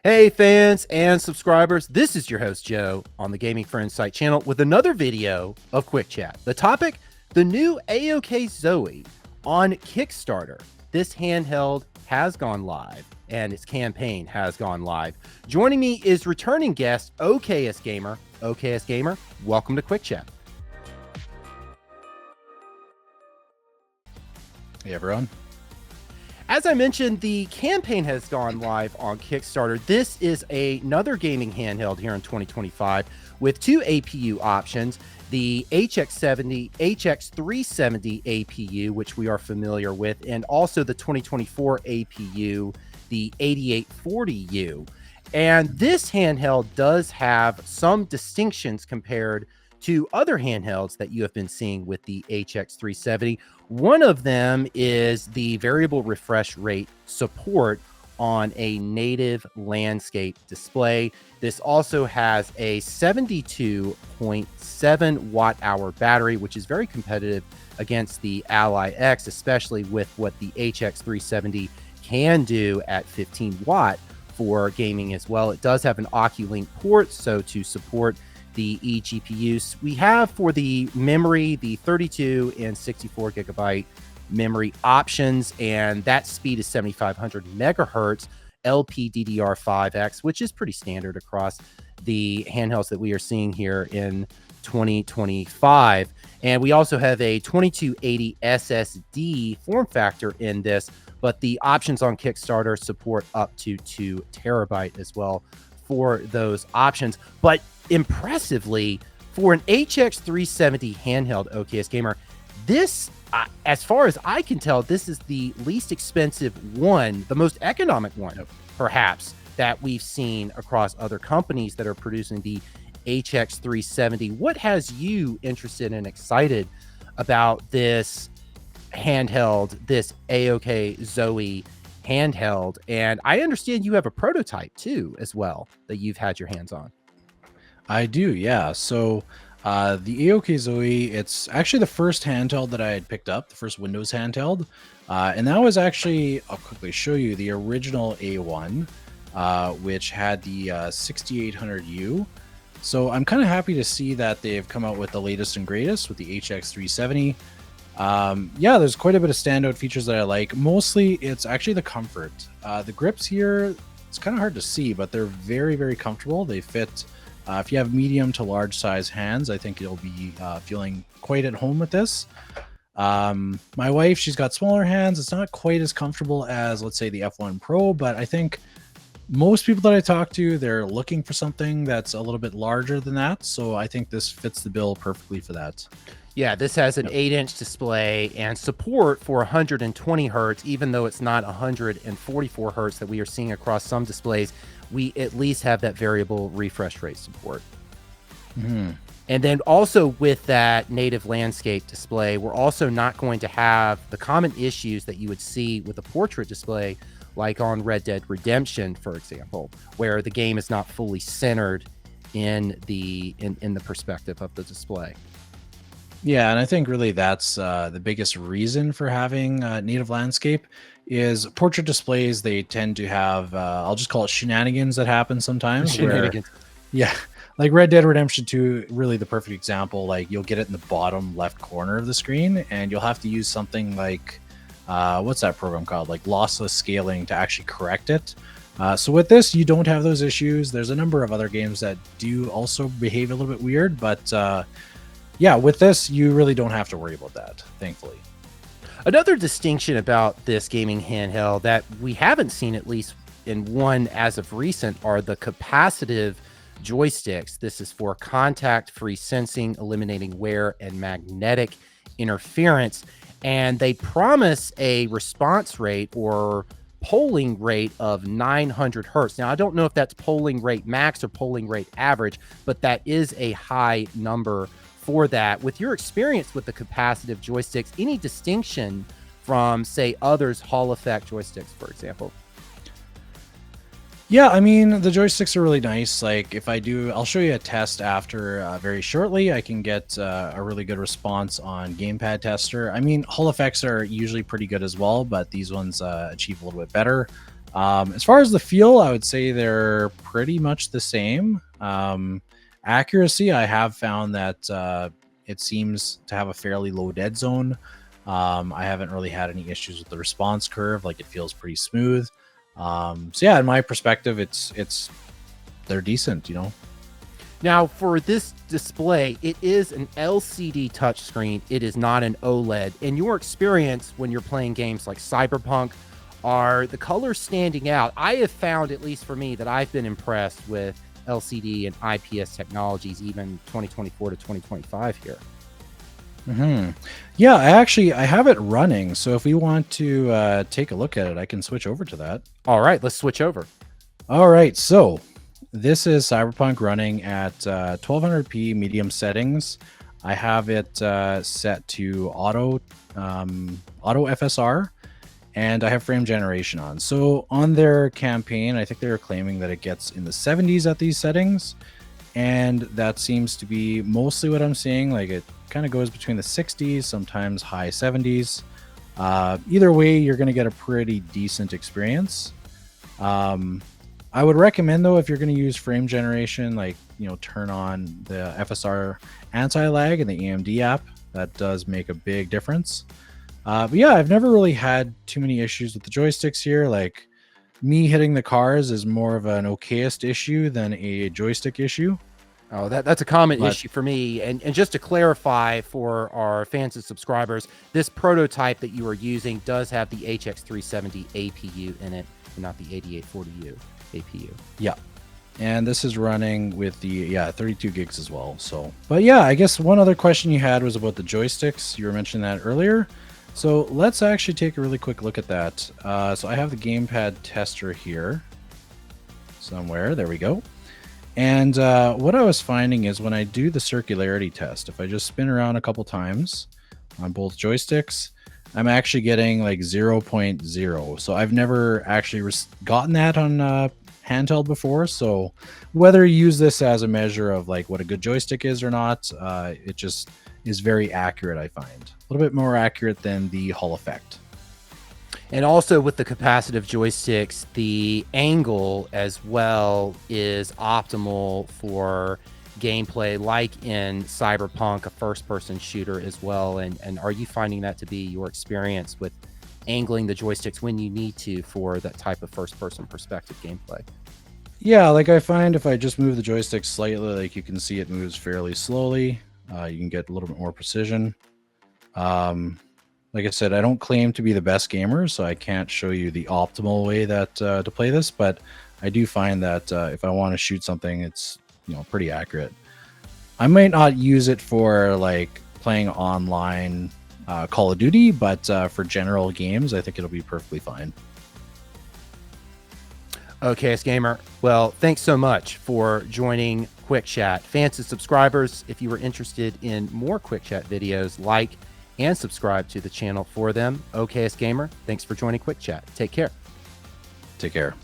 Hey fans and subscribers, this is your host Joe on the GamingForInsight channel with another video of Quick Chat. The topic, the new AOKZOE on Kickstarter. This handheld has gone live and its campaign has gone live. Joining me is returning guest OKS Gamer. OKS Gamer, welcome to Quick Chat. Hey everyone. As I mentioned, the campaign has gone live on Kickstarter. This is another gaming handheld here in 2025 with two APU options, the HX370 APU, which we are familiar with, and also the 2024 APU, the 8840U. And this handheld does have some distinctions compared to other handhelds that you have been seeing with the HX370. One of them is the variable refresh rate support on a native landscape display. This also has a 72.7 watt hour battery, which is very competitive against the Ally X, especially with what the HX370 can do at 15 watt for gaming as well. It does have an Oculink port, so to support the eGPUs. We have for the memory, the 32 and 64 gigabyte memory options, and that speed is 7500 megahertz LPDDR5X, which is pretty standard across the handhelds that we are seeing here in 2025. And we also have a 2280 SSD form factor in this, but the options on Kickstarter support up to 2 terabyte as well for those options. But impressively, for an HX370 handheld, OKS Gamer, this, as far as I can tell, this is the least expensive one, the most economic one, perhaps, that we've seen across other companies that are producing the HX370. What has you interested and excited about this handheld, this AOKZOE handheld? And I understand you have a prototype too as well that you've had your hands on. I do, yeah. So the AOKZOE, it's actually the first handheld that I had picked up, the first Windows handheld. And that was actually, I'll quickly show you, the original A1, which had the 6800U. So I'm kind of happy to see that they've come out with the latest and greatest with the HX370. Yeah, there's quite a bit of standout features that I like. Mostly it's actually the comfort. The grips here, it's kind of hard to see, but they're very, very comfortable. They fit. If you have medium to large size hands, I think you'll be feeling quite at home with this. My wife, she's got smaller hands. It's not quite as comfortable as, let's say, the F1 Pro, but I think most people that I talk to, they're looking for something that's a little bit larger than that. So I think this fits the bill perfectly for that. Yeah, this has an 8-inch display and support for 120 hertz, even though it's not 144 hertz that we are seeing across some displays. We at least have that variable refresh rate support. Mm-hmm. And then also with that native landscape display, we're also not going to have the common issues that you would see with a portrait display, like on Red Dead Redemption, for example, where the game is not fully centered in the perspective of the display. Yeah, and I think really that's the biggest reason for having native landscape is portrait displays. They tend to have, I'll just call it shenanigans that happen sometimes. Shenanigans. Yeah, like Red Dead Redemption 2, really the perfect example. Like you'll get it in the bottom left corner of the screen, and you'll have to use something like, what's that program called? Like lossless scaling to actually correct it. So with this, you don't have those issues. There's a number of other games that do also behave a little bit weird, but yeah, with this, you really don't have to worry about that, thankfully. Another distinction about this gaming handheld that we haven't seen, at least in one as of recent, are the capacitive joysticks. This is for contact-free sensing, eliminating wear and magnetic interference. And they promise a response rate or polling rate of 900 hertz. Now, I don't know if that's polling rate max or polling rate average, but that is a high number for that. With your experience with the capacitive joysticks, any distinction from, say, others Hall effect joysticks, for example? Yeah, I mean, the joysticks are really nice. Like if I'll show you a test after very shortly. I can get a really good response on Gamepad Tester. I mean, Hall effects are usually pretty good as well, but these ones achieve a little bit better. As far as the feel, I would say they're pretty much the same. Accuracy, I have found that it seems to have a fairly low dead zone. I haven't really had any issues with the response curve. Like, it feels pretty smooth. So yeah, in my perspective, they're decent, you know. Now, for this display, it is an LCD touchscreen. It is not an OLED. In your experience, when you're playing games like Cyberpunk, are the colors standing out? I have found, at least for me, that I've been impressed with LCD and IPS technologies, even 2024 to 2025 here. Yeah, I have it running. So if we want to take a look at it, I can switch over to that. All right, let's switch over. All right, so this is Cyberpunk running at 1200p medium settings. I have it set to auto FSR, and I have frame generation on. So on their campaign, I think they were claiming that it gets in the 70s at these settings, and that seems to be mostly what I'm seeing. Like, it kind of goes between the 60s, sometimes high 70s. Either way, you're going to get a pretty decent experience. I would recommend, though, if you're going to use frame generation, like, you know, turn on the FSR anti-lag in the AMD app. That does make a big difference. But yeah, I've never really had too many issues with the joysticks here. Like, me hitting the cars is more of an okayest issue than a joystick issue. Oh, that's a common issue for me. And just to clarify for our fans and subscribers, this prototype that you are using does have the HX370 APU in it, and not the 8840U APU. Yeah. And this is running with the 32 gigs as well. So, but yeah, I guess one other question you had was about the joysticks. You were mentioning that earlier. So let's actually take a really quick look at that. So I have the Gamepad tester here somewhere. There we go. And what I was finding is when I do the circularity test, if I just spin around a couple times on both joysticks, I'm actually getting like 0.0. So I've never actually gotten that on handheld before. So whether you use this as a measure of like what a good joystick is or not, it just is very accurate, I find. A little bit more accurate than the Hall effect. And also with the capacitive joysticks, the angle as well is optimal for gameplay, like in Cyberpunk, a first-person shooter as well. And are you finding that to be your experience with angling the joysticks when you need to for that type of first-person perspective gameplay? Yeah, like I find if I just move the joystick slightly, like you can see it moves fairly slowly. You can get a little bit more precision. Like I said, I don't claim to be the best gamer, so I can't show you the optimal way that to play this, but I do find that if I want to shoot something, it's, you know, pretty accurate. I might not use it for like playing online Call of Duty, but for general games, I think it'll be perfectly fine. Okay, Gamer. Well, thanks so much for joining Quick Chat. Fans and subscribers, if you were interested in more Quick Chat videos, like and subscribe to the channel for them. OKS Gamer, thanks for joining Quick Chat. Take care. Take care.